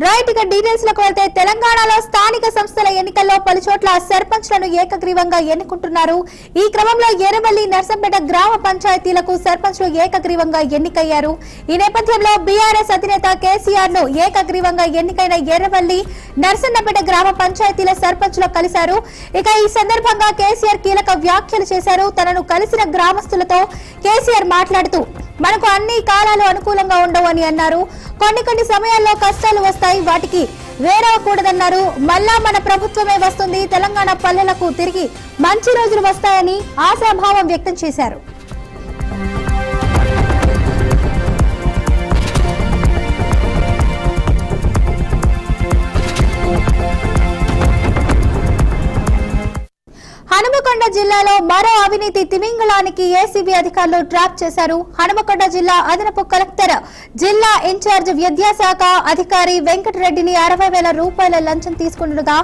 Right ఇక details లకు వెళ్తే తెలంగాణలో స్థానిక సంస్థల ఎన్నికల్లో పలు చోట్ల సర్పంచ్లను ఏకగ్రీవంగా ఎన్నుకుంటున్నారు. ఈ క్రమంలో ఎర్రవల్లి నర్సంపేట గ్రామ పంచాయతీలకు సర్పంచ్లు ఏకగ్రీవంగా ఎన్నికయ్యారు. ఈ నేపథ్యంలో బీఆర్ఎస్ అధినేత కేసీఆర్ ను ఏకగ్రీవంగా ఎన్నికైన ఎర్రవల్లి నర్సన్నపేట గ్రామ పంచాయతీల సర్పంచ్లు కలిశారు. ఇక ఈ సందర్భంగా కేసీఆర్ కీలక వ్యాఖ్యలు చేశారు. తనను కలిసిన గ్రామస్తులతో కేసీఆర్ మాట్లాడుతూ మనకు అన్ని కాలాలు అనుకూలంగా ఉండవని అన్నారు. కొన్ని సమయాల్లో కష్టాలు వస్తాయి, వాటికి వేరవకూడదన్నారు. మళ్ళా మన ప్రభుత్వమే వస్తుంది, తెలంగాణ పల్లెలకు తిరిగి మంచి రోజులు వస్తాయని ఆశాభావం వ్యక్తం చేశారు. హనుమకొండ జిల్లాలో మరో అవినీతి తిమింగళానికి ఏసీబీ అధికారులు ట్రాప్ చేశారు. హనుమకొండ జిల్లా అదనపు కలెక్టర్ జిల్లా ఇన్ఛార్జ్ విద్యాశాఖ అధికారి వెంకటరెడ్డిని 60,000 రూపాయల లంచం తీసుకుండగా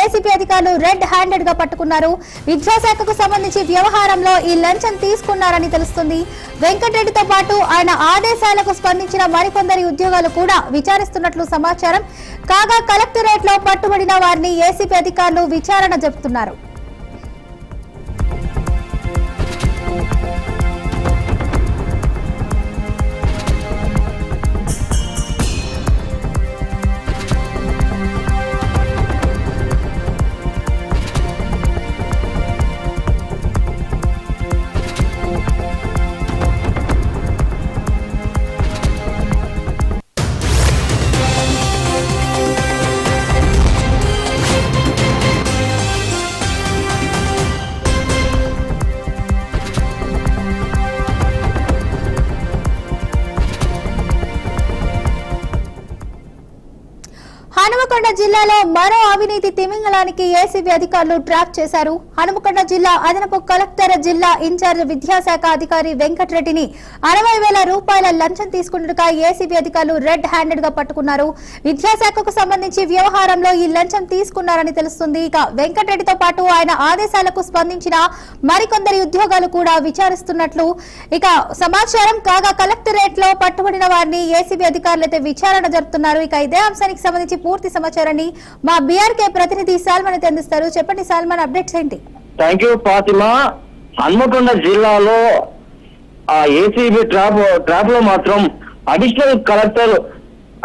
ఏసీబీ అధికారులు రెడ్ హ్యాండెడ్ గా పట్టుకున్నారు. విద్యాశాఖకు సంబంధించి వ్యవహారంలో ఈ లంచం తీసుకున్నారని తెలుస్తుంది. వెంకటరెడ్డితో పాటు ఆయన ఆదేశాలకు స్పందించిన మరికొందరి ఉద్యోగాలు కూడా విచారిస్తున్నట్లు సమాచారం. కాగా కలెక్టరేట్ లో పట్టుబడిన వారిని ఏసీబీ అధికారులు విచారణ జరుపుతున్నారు. హనుమకొండ జిల్లాలో మరో అవినీతి తిమింగళానికి ఏసీబీ అధికారులు ట్రాప్ చేశారు. హనుమకొండ జిల్లా అదనపు కలెక్టర్ జిల్లా ఇన్ఛార్జ్ విద్యాశాఖ అధికారి వెంకటరెడ్డిని 60,000 రూపాయల లంచం తీసుకుండగా ఏసీబీ అధికారులు రెడ్ హ్యాండెడ్ గా పట్టుకున్నారు. విద్యాశాఖకు సంబంధించి వ్యవహారంలో ఈ లంచం తీసుకున్నారని తెలుస్తుంది. ఇక వెంకటరెడ్డితో పాటు ఆయన ఆదేశాలకు స్పందించిన మరికొందరి ఉద్యోగాలు కూడా విచారిస్తున్నట్లు ఇక సమాచారం. కాగా కలెక్టరేట్ లో పట్టుబడిన వారిని ఏసీబీ అధికారులు అయితే విచారణ జరుపుతున్నారు. ఇక ఇదే అంశానికి సంబంధించి పూర్తి సమాచారాన్ని మా బీఆర్కే ప్రతినిధి సాల్మన్ అందిస్తారు. చెప్పండి సాల్మన్, అప్డేట్స్ ఏంటి? Thank you Fatima. హన్మకొండ జిల్లాలో ఏసీబీ ట్రాప్ లో మాత్రం అడిషనల్ కలెక్టర్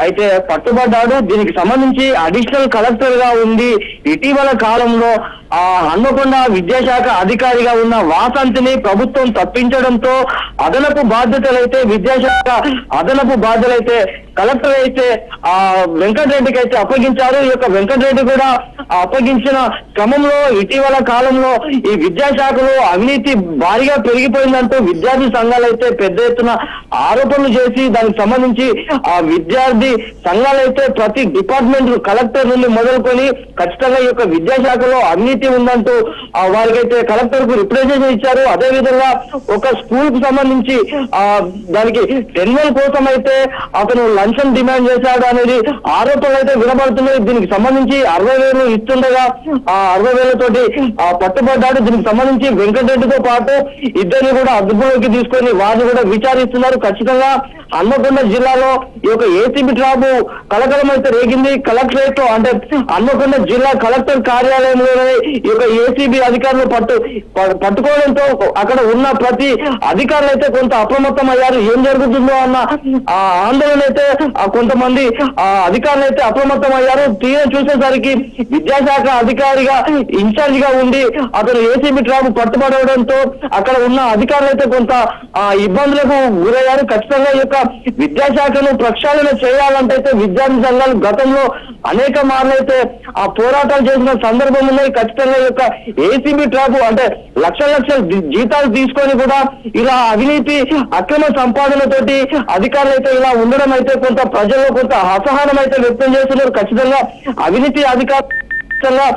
అయితే పట్టుబడ్డాడు. దీనికి సంబంధించి అడిషనల్ కలెక్టర్ గా ఉండి ఇటీవల కాలంలో హన్మకొండ విద్యాశాఖ అధికారిగా ఉన్న వాసంతిని ప్రభుత్వం తప్పించడంతో అదనపు బాధ్యతలైతే విద్యాశాఖ అదనపు బాధ్యతలైతే కలెక్టర్ అయితే వెంకటరెడ్డికి అయితే అప్పగించారు. ఈ యొక్క వెంకటరెడ్డి కూడా అప్పగించిన క్రమంలో ఇటీవల కాలంలో ఈ విద్యాశాఖలో అవినీతి భారీగా పెరిగిపోయిందంటూ విద్యార్థి సంఘాలు అయితే పెద్ద ఎత్తున ఆరోపణలు చేసి దానికి సంబంధించి విద్యార్థి సంఘాలు అయితే ప్రతి డిపార్ట్మెంట్ కలెక్టర్ నుండి మొదలుకొని ఖచ్చితంగా ఈ యొక్క విద్యాశాఖలో అవినీతి ఉందంటూ వారికైతే కలెక్టర్ కు రిప్రజెంటేషన్ ఇచ్చారు. అదే విధంగా ఒక స్కూల్ కు సంబంధించి దానికి రెన్యువల్ కోసం అయితే అతను లంచం డిమాండ్ చేశాడు అనేది ఆరోపణలు అయితే వినబడుతున్నాయి. దీనికి సంబంధించి 60,000 ఇస్తుండగా 60,000 తోటి పట్టుబడ్డాడు. దీనికి సంబంధించి వెంకటరెడ్డితో పాటు ఇద్దరిని కూడా అదుపులోకి తీసుకొని వారిని కూడా విచారిస్తున్నారు. ఖచ్చితంగా హన్మకొండ జిల్లాలో ఈ యొక్క ఏసీబీ ట్రాప్ కలకలం అయితే రేగింది. కలెక్టరేట్ అంటే హన్మకొండ జిల్లా కలెక్టర్ కార్యాలయంలోనే ఈ యొక్క ఏసీబీ అధికారులు పట్టుకోవడంతో అక్కడ ఉన్న ప్రతి అధికారులు అయితే కొంత అప్రమత్తం అయ్యారు. ఏం జరుగుతుందో అన్న ఆందోళన అయితే కొంతమంది అధికారులు అయితే అప్రమత్తం అయ్యారు. తీరం చూసేసరికి విద్యాశాఖ అధికారిగా ఇన్ఛార్జ్ గా ఉండి అతను ఏసీబీ ట్రాప్ పట్టుబడవడంతో అక్కడ ఉన్న అధికారులు అయితే కొంత ఇబ్బందులకు గురయ్యారు. ఖచ్చితంగా ఈ యొక్క విద్యాశాఖను ప్రక్షాళన చేయాలంటే అయితే విద్యార్థి సంఘాలు గతంలో అనేక మార్లు అయితే పోరాటాలు చేసిన సందర్భం ఉన్నాయి. ఖచ్చితంగా ఈ యొక్క ఏసీబీ ట్రాప్ అంటే లక్షల జీతాలు తీసుకొని కూడా ఇలా అవినీతి అక్రమ సంపాదనతోటి అధికారులు అయితే ఇలా ఉండడం అయితే కొంత ప్రజల్లో కొంత అసహనం అయితే వ్యక్తం చేస్తున్నారు. ఖచ్చితంగా అవినీతి అధికారులు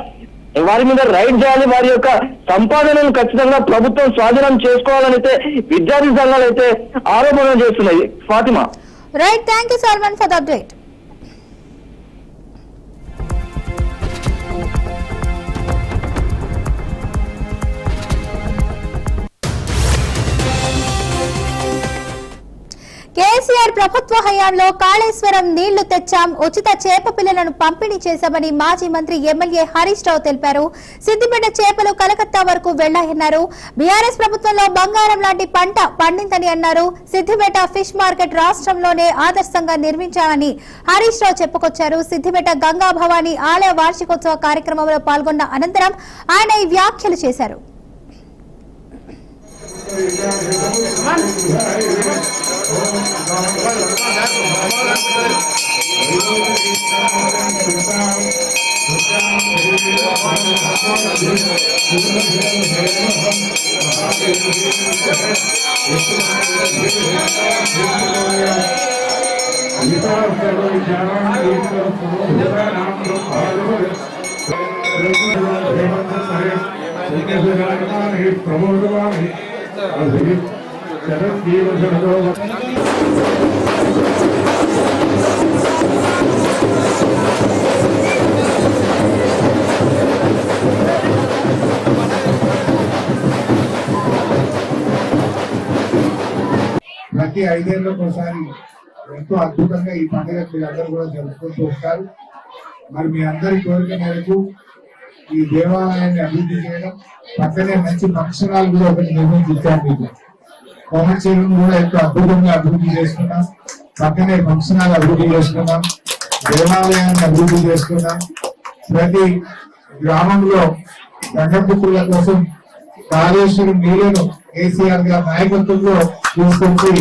వారి మీద రైడ్ చేయాలి, వారి యొక్క సంపాదనను ఖచ్చితంగా ప్రభుత్వం స్వాధీనం చేసుకోవాలని అయితే విద్యార్థి సంఘాలు అయితే ఆరోపణలు చేస్తున్నాయి. Fatima, right, thank you Salman for the update. KCR KCR ప్రభుత్వ హయాంలో కాళేశ్వరం నీళ్లు తెచ్చాం, ఉచిత చేప పిల్లలను పంపిణీ చేశామని మాజీ మంత్రి ఎమ్మెల్యే హరీష్ రావు తెలిపారు. సిద్దిపేట చేపలు కలకత్తా వరకు వెళ్లాయన్నారు. బీఆర్ఎస్ ప్రభుత్వంలో బంగారం లాంటి పంట పండిందని అన్నారు. సిద్దిపేట ఫిష్ మార్కెట్ రాష్ట్రంలోనే ఆదర్శంగా నిర్మించామని హరీష్ రావు చెప్పుకొచ్చారు. సిద్దిపేట గంగా భవానీ ఆలయ వార్షికోత్సవ కార్యక్రమంలో పాల్గొన్న అనంతరం ఆయన ఈ వ్యాఖ్యలు చేశారు. ప్రతి 5 ఏళ్ళకు ఒకసారి ఎంతో అద్భుతంగా ఈ పండుగ మీరందరూ కూడా జరుపుకుంటూ ఉంటారు. మరి మీ అందరి కోరిక మేరకు ఈ దేవాలయాన్ని అభివృద్ధి చేయడం, పక్కనే మంచి ఫంక్షనాలు కూడా ఒకటి నిర్మించారు. మీకు కోమచేరును కూడా ఎంతో అద్భుతంగా అభివృద్ధి చేసుకున్నాం, పక్కనే ఫంక్షనాలు అభివృద్ధి చేసుకున్నాం, దేవాలయాన్ని అభివృద్ధి చేసుకున్నాం. ప్రతి గ్రామంలో గంగపుత్రుల కోసం కాళేశ్వరం నీళ్లను కేసీఆర్ గారి నాయకత్వంలో తీసుకొచ్చి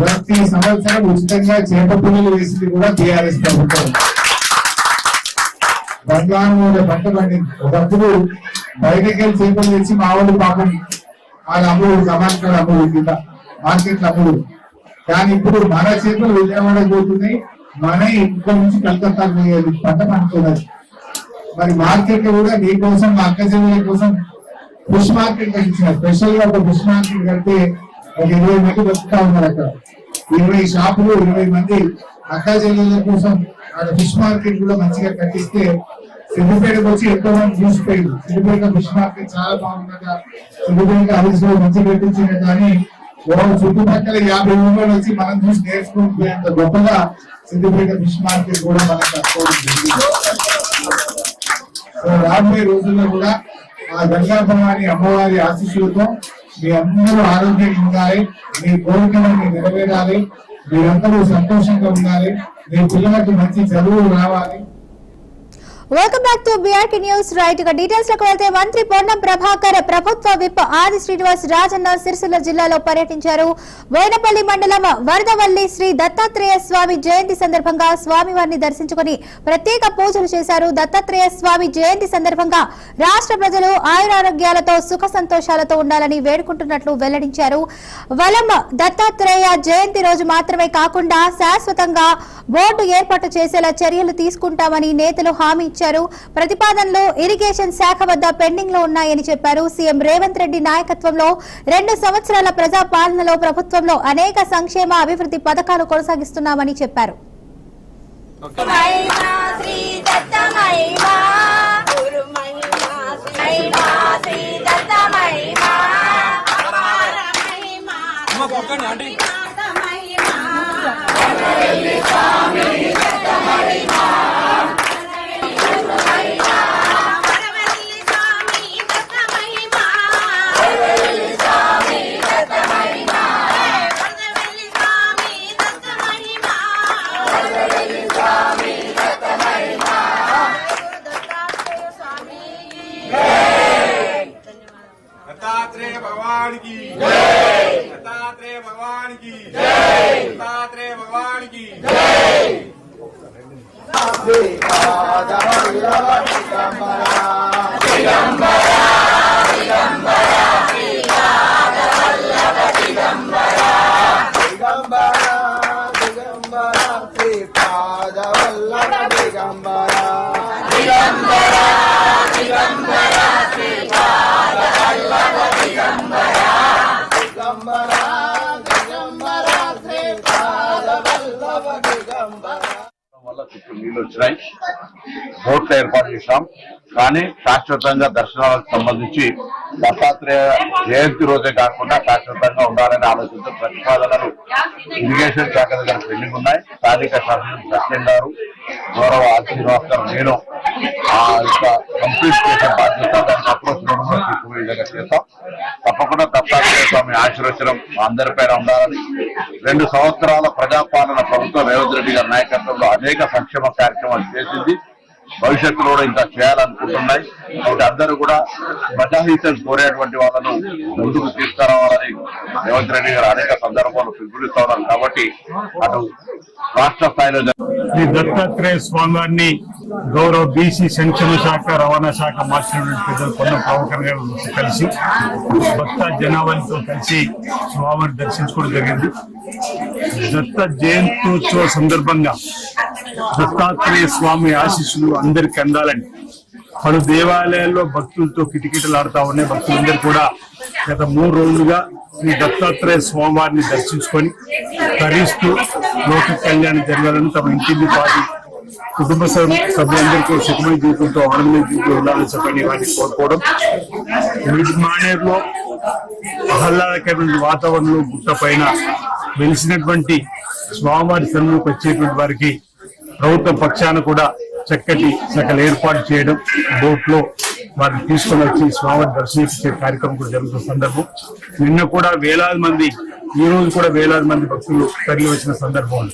ప్రతి సంవత్సరం ఉచితంగా చేప పిల్లలు వేసింది కూడా బీఆర్ఎస్ ప్రభుత్వం. బంగారం పంట పండింది. ఒకప్పుడు బయటకెళ్ళి చేపలు తెచ్చి మా వాళ్ళు పాపం వాళ్ళ అమ్ముడు కమాంటర్ అమ్ముడు కింద మార్కెట్లు అమ్ముడు. కానీ ఇప్పుడు మన చేతులు విజయవాడ పోతున్నాయి, మన ఇంట్లో నుంచి కలకత్తాకు పోయేది పంట పండుతున్నది. మరి మార్కెట్ కూడా నీకోసం మా అక్క చెల్లెల కోసం ఫిష్ మార్కెట్ కట్టించారు. స్పెషల్ గా ఒక ఫిష్ మార్కెట్ కడితే ఒక 20 మంది బతుకుతా ఉన్నారు. అక్కడ 20 షాపులు, 20 మంది అక్క చెల్లెల కోసం అక్కడ ఫిష్ మార్కెట్ కూడా మంచిగా కట్టిస్తే సిద్దిపేటకు వచ్చి ఎంతో మంది చూసిపోయింది. సిద్దిపేట ఫిష్ మార్కెట్ చాలా బాగుందట, సిద్దిపేట అభివృద్ధి మంచిగా కట్టించింది. కానీ చుట్టుపక్కల 50 ఊళ్ళో వచ్చి మనం చూసి నేర్చుకుంటున్నంత గొప్పగా సిద్దిపేట ఫిష్ మార్కెట్ కూడా మనకు రాబోయే రోజుల్లో కూడా ఆ గంగా భవాని అమ్మవారి ఆశీస్సులతో మీ అందరూ ఆరోగ్యంగా ఉండాలి, మీ కోరికలన్నీ నెరవేరాలి, మీరందరూ సంతోషంగా ఉండాలి, మీ పిల్లలకు మంచి చదువులు రావాలి. Welcome back to BRK news. Right గా డీటెయిల్స్ లకు వెళ్తే మంత్రి పొన్నం ప్రభాకర్ ప్రభుత్వ విప్ ఆది శ్రీనివాస్ రాజన్న సిరిసిల్ల జిల్లాలో పర్యటించారు. బోయినపల్లి మండలం వరదవల్లి శ్రీ దత్తాత్రేయ స్వామి జయంతి సందర్భంగా స్వామివారిని దర్శించుకుని ప్రత్యేక పూజలు చేశారు. దత్తాత్రేయ స్వామి జయంతి సందర్భంగా రాష్ట్ర ప్రజలు ఆయురారోగ్యాలతో సుఖ సంతోషాలతో ఉండాలని వేడుకుంటున్నట్లు వెల్లడించారు. వలం దత్తాత్రేయ జయంతి రోజు మాత్రమే కాకుండా శాశ్వతంగా బోర్డు ఏర్పాటు చేసేలా చర్యలు తీసుకుంటామని నేతలు హామీ ఇచ్చారు. ప్రతిపాదనలు ఇరిగేషన్ శాఖ వద్ద పెండింగ్ లో ఉన్నాయని చెప్పారు. సీఎం రేవంత్ రెడ్డి నాయకత్వంలో 2 సంవత్సరాల ప్రజా పాలనలో ప్రభుత్వంలో అనేక సంక్షేమ అభివృద్ధి పథకాలు కొనసాగిస్తున్నామని చెప్పారు. दत्तात्रेय भगवान की जय, दत्तात्रेय भगवान की जय, दत्तात्रेय भगवान की जय। వల్ల చుట్టూ నీళ్ళు వచ్చినాయి, బోట్లు ఏర్పాటు చేశాం. కానీ శాశ్వతంగా దర్శనాలకు సంబంధించి దత్తాత్రేయ జయంతి రోజే కాకుండా శాశ్వతంగా ఉండాలనే ఆలోచనతో ప్రతిపాదనలు ఇరిగేషన్ శాఖ దగ్గర పెండింగ్ ఉన్నాయి. స్థానిక శాసనం సత్యం గారు, గౌరవ శ్రీనివాస్ గారు, నేను ఆ యొక్క కంప్లీట్ చేసే బాధ్యత దానికి అప్రోచ్ తీసుకునే విధంగా చేస్తాం. తప్పకుండా దత్తాత్రేయ స్వామి ఆశీర్వచనం అందరిపైన ఉండాలని 2 సంవత్సరాల ప్రజాపాలన ప్రభుత్వం రేవంత్ రెడ్డి గారి నాయకత్వంలో అనేక సంక్షేమ కార్యక్రమాలు చేసింది. భవిష్యత్తులో కూడా ఇంకా చేయాలనుకుంటున్నాయి. కాబట్టి అందరూ కూడా ప్రజాహితం కోరేటువంటి వాళ్ళను ముందుకు తీసుకురావాలని రేవంత్ రెడ్డి గారు అనేక సందర్భాలు పిలుపునిస్తా ఉన్నారు. కాబట్టి అటు రాష్ట్ర స్థాయిలో శ్రీ దత్తాత్రేయ స్వామి వారిని గౌరవ బీసీ సంక్షేమ శాఖ, రవాణా శాఖ మార్చినటువంటి పెద్దలు పొన్నం ప్రభాకర్ గారు కలిసి భక్త జనాభాతో కలిసి స్వామిని దర్శించుకోవడం జరిగింది. దత్త జయంత్యోత్సవ సందర్భంగా దత్తాత్రేయ స్వామి ఆశీస్సులు అందరికి అందాలని పలు దేవాలయాల్లో భక్తులతో కిటకిటలాడుతా ఉన్నాయి. భక్తులందరూ కూడా గత 3 రోజులుగా శ్రీ దత్తాత్రేయ స్వామివారిని దర్శించుకొని తరిస్తూ లోక కళ్యాణం జరగాలని తమ ఇంటిని పాటి కుటుంబ సభ్యులందరికీ సుఖమైన జీవితంతో ఆనందమైన జీవితంతో ఉండాలని చెప్పని వారిని కోరుకోవడం. మానేరులో ఆహ్లాదకరమైన వాతావరణంలో గుట్ట పైన వెలిసినటువంటి స్వామివారి సన్నిధికి వచ్చేటువంటి వారికి ప్రభుత్వ పక్షాన కూడా చక్కటి సకల ఏర్పాటు చేయడం, బోట్ లో వారిని తీసుకొని వచ్చి స్వామివారి దర్శించే కార్యక్రమం కూడా జరుగుతున్న సందర్భం. నిన్న కూడా వేలాది మంది, ఈ రోజు కూడా వేలాది మంది భక్తులు తరలి వచ్చిన సందర్భం.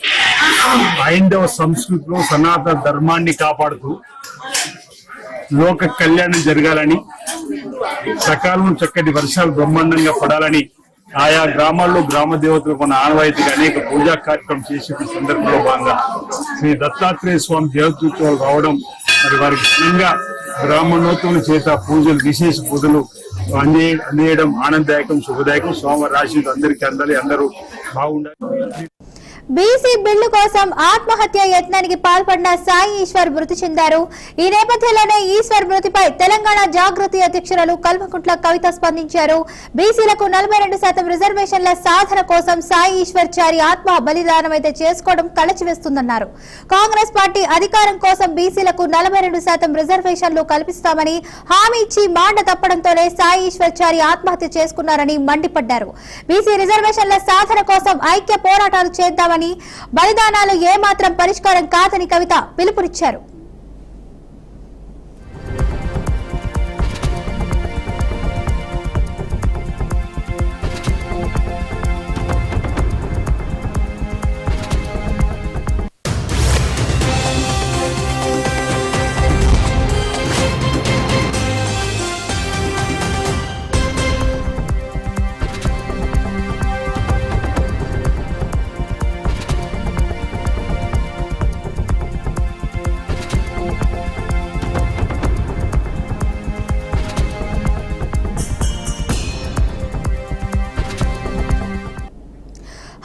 హైందవ సంస్కృతిలో సనాతన ధర్మాన్ని కాపాడుతూ లోక కళ్యాణం జరగాలని, సకాలంలో చక్కటి వర్షాలు బ్రహ్మాండంగా పడాలని ఆయా గ్రామాల్లో గ్రామ దేవతలకు మన ఆనవాయితీగా అనేక పూజా కార్యక్రమం చేసే సందర్భంలో భాగంగా శ్రీ దత్తాత్రేయ స్వామి జయంత్యోత్సవాలు రావడం, మరి వారికి ఘనంగా బ్రాహ్మణోత్తముల చేత పూజలు, విశేష పూజలు అందేయడం ఆనందదాయకం, శుభదాయకం. స్వామివారి ఆశీస్సులు అందరికీ అందాలి, అందరూ బాగుండాలి. బీసీ బిల్లు కోసం ఆత్మహత్య యత్నానికి పాల్పడిన సాయి ఈశ్వర్ మృతి చెందారు. ఈ నేపథ్యంలోనే ఈశ్వర్ మృతిపై తెలంగాణ జాగృతి అధ్యక్షురాలు కల్వకుంట్ల కవిత స్పందించారు. బీసీలకు 42% రిజర్వేషన్ల సాధన కోసం సాయి ఈశ్వర్ చారి ఆత్మ బలిదానమైతే చేసుకోవడం కలచివేస్తుందన్నారు. కాంగ్రెస్ పార్టీ అధికారం కోసం బీసీలకు 42% రిజర్వేషన్లు కల్పిస్తామని హామీ ఇచ్చి మాట తప్పడంతోనే సాయి ఈశ్వర్ చారి ఆత్మహత్య చేసుకున్నారని మండిపడ్డారు. బీసీ రిజర్వేషన్ల సాధన కోసం ఐక్య పోరాటాలు చేద్దామని, బలిదానాలు ఏమాత్రం పరిష్కారం కాదని కవిత పిలుపునిచ్చారు.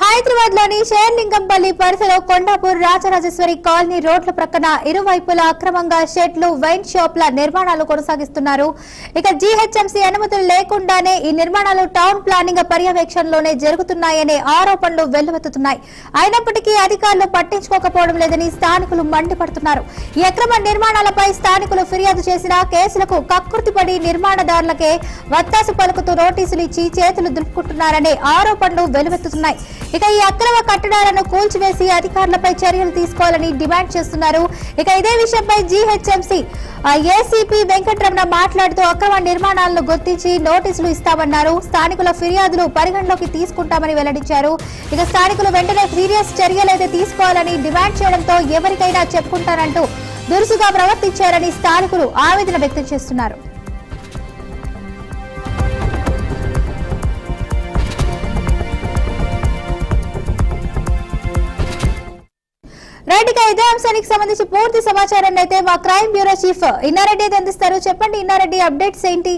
హైదరాబాద్ లోని షేర్లింగంపల్లి పరిధిలో కొండాపూర్ రాజరాజేశ్వరి కాలనీ రోడ్ల ప్రక్కన ఇరువైపులా అక్రమంగా షెడ్లు, వైన్ షాప్ల నిర్మాణాలు కొనసాగిస్తున్నారు. ఇక జీహెచ్ఎంసీ అనుమతులు లేకుండానే ఈ నిర్మాణాలు టౌన్ ప్లానింగ్ పర్యవేక్షణలోనే జరుగుతున్నాయనే ఆరోపణలు వెల్లువెత్తుతున్నాయి. అయినప్పటికీ అధికారులు పట్టించుకోకపోవడం లేదని స్థానికులు మండిపడుతున్నారు. ఈ అక్రమ నిర్మాణాలపై స్థానికులు ఫిర్యాదు చేసిన కేసులకు కక్కుర్తిపడి నిర్మాణదారులకే వత్తాసు పలుకుతూ నోటీసులు ఇచ్చి చేతులు దులుపుకుంటున్నారనే ఆరోపణలు వెల్లువెత్తుతున్నాయి. ఇక ఈ అక్రమ కట్టడాలను కూల్చివేసి అధికారులపై చర్యలు తీసుకోవాలని డిమాండ్ చేస్తున్నారు. ఇక ఇదే విషయంపై జీహెచ్ఎంసీ ఏసీపీ వెంకటరమణ మాట్లాడుతూ అక్రమ నిర్మాణాలను గుర్తించి నోటీసులు ఇస్తామన్నారు. స్థానికుల ఫిర్యాదులు పరిగణలోకి తీసుకుంటామని వెల్లడించారు. ఇక స్థానికులు వెంటనే సీరియస్ చర్యలైతే తీసుకోవాలని డిమాండ్ చేయడంతో ఎవరికైనా చెప్పుకుంటారంటూ దురుసుగా ప్రవర్తించారని స్థానికులు ఆవేదన వ్యక్తం చేస్తున్నారు. రైట్, ఇక ఇదే అంశానికి సంబంధించి పూర్తి సమాచారాన్ని అయితే మా క్రైమ్ బ్యూరో చీఫ్ ఇన్నారెడ్డి అందిస్తారు. చెప్పండి ఇన్నారెడ్డి, అప్డేట్స్ ఏంటి?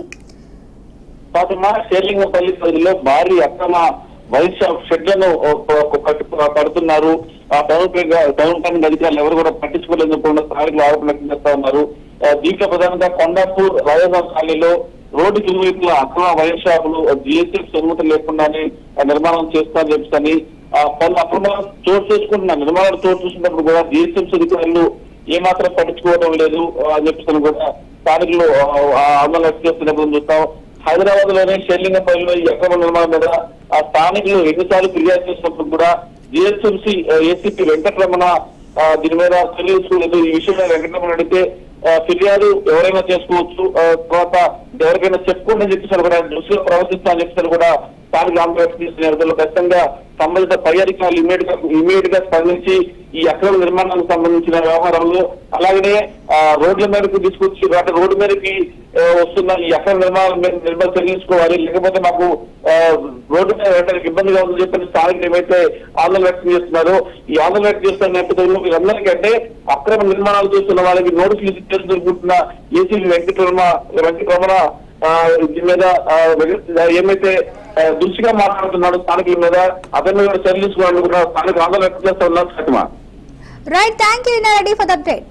షేర్లింగంపల్లి పరిధిలో భారీ అక్రమ వైన్ షాప్ షెడ్లను కడుతున్నారు. ఆ టౌన్ ప్లానింగ్ అధికారులు ఎవరు కూడా పట్టించుకోలేదు స్థానికులు ఆరోపణలు చేస్తా ఉన్నారు. దీంట్లో ప్రధానంగా కొండాపూర్ రాజధాని కాలనీలో రోడ్డుకి ఇరువైపుల అక్రమ వైన్ షాపులు జిఎస్టీ అనుమతి లేకుండానే నిర్మాణం చేస్తామని చెప్పని పలు అక్రమాలు చోటు చేసుకుంటున్నారు. నిర్మాణాలు చోటు చూసినప్పుడు కూడా జిఎస్టీ అధికారులు ఏమాత్రం పట్టించుకోవడం లేదు అని చెప్పేసి కూడా స్థానికులు ఆందోళన వ్యక్తం చేస్తున్నప్పుడు చూస్తాం. హైదరాబాద్ లోని షెర్లింగంపల్లిలో ఈ అక్రమ నిర్మాణం మీద ఆ స్థానికులు ఎన్నిసార్లు ఫిర్యాదు చేసినప్పుడు కూడా జిహెచ్ఎంసీ ఏసీపీ వెంకటరమణ దీని మీద తెలియజేసుకోలేదు. ఈ విషయంలో వెంకటరమణ అడిగితే ఫిర్యాదు ఎవరైనా చేసుకోవచ్చు, తర్వాత ఎవరికైనా చెప్పుకోండి చెప్పేసారు కూడా, దృష్టిలో ప్రవర్తిస్తా అని చెప్పేసారు కూడా స్థానిక ఆందోళన చేస్తున్న ఖచ్చితంగా సంబంధిత పై అధికారులు ఇమీడియట్ గా స్పందించి ఈ అక్రమ నిర్మాణాలకు సంబంధించిన వ్యవహారంలో అలాగనే రోడ్ల మేరకు తీసుకొచ్చి రోడ్డు మీదకి వస్తున్న ఈ అక్రమ నిర్మాణాలు చెల్లించుకోవాలి, లేకపోతే మాకు రోడ్డు మీద వెళ్ళడానికి ఇబ్బందిగా ఉందని చెప్పి స్థానికులు ఏమైతే ఆందోళన వ్యక్తం చేస్తున్నారో ఈ ఆందోళన వ్యక్తం చేస్తున్న నేపథ్యంలో వీళ్ళందరికంటే అక్రమ నిర్మాణాలు చేస్తున్న వాళ్ళకి నోటీసులు ఇచ్చేందుకుంటున్న ఏసీపీ వెంకటరమణ దీని మీద ఏమైతే దృష్టిగా మాట్లాడుతున్నాడు స్థానికుల మీద అతని మీద చర్యలు తీసుకోవాలనుకుంటున్న స్థానిక ఆందోళన వ్యక్తం చేస్తా ఉన్నారు. సత్యమా. Right, thank you Reddy for the update.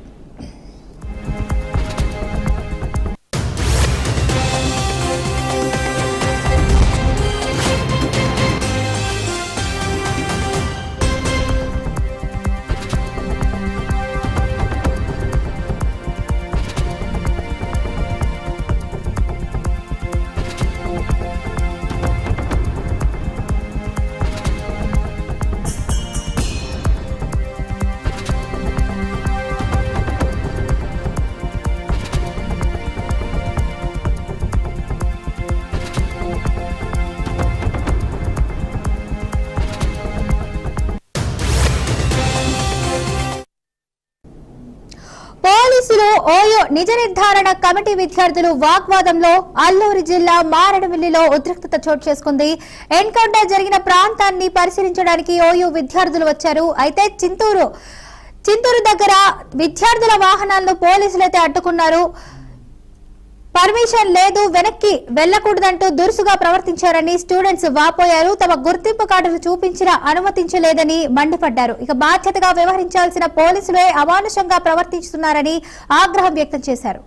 పోలీసులు ఓయో నిజ నిర్ధారణ కమిటీ విద్యార్థులు వాగ్వాదంలో అల్లూరి జిల్లా మారేడుమిల్లిలో ఉద్రిక్తత చోటు చేసుకుంది. ఎన్కౌంటర్ జరిగిన ప్రాంతాన్ని పరిశీలించడానికి ఓయో విద్యార్థులు వచ్చారు. అయితే చింతూరు దగ్గర విద్యార్థుల వాహనాలను పోలీసులైతే అడ్డుకున్నారు. పర్మిషన్ లేదు, వెనక్కి వెళ్లకూడదంటూ దురుసుగా ప్రవర్తించారని స్టూడెంట్స్ వాపోయారు. తమ గుర్తింపు కార్డులు చూపించినా అనుమతించలేదని మండిపడ్డారు. ఇక బాధ్యతగా వ్యవహరించాల్సిన పోలీసులే అమానుషంగా ప్రవర్తిస్తున్నారని ఆగ్రహం వ్యక్తం చేశారు.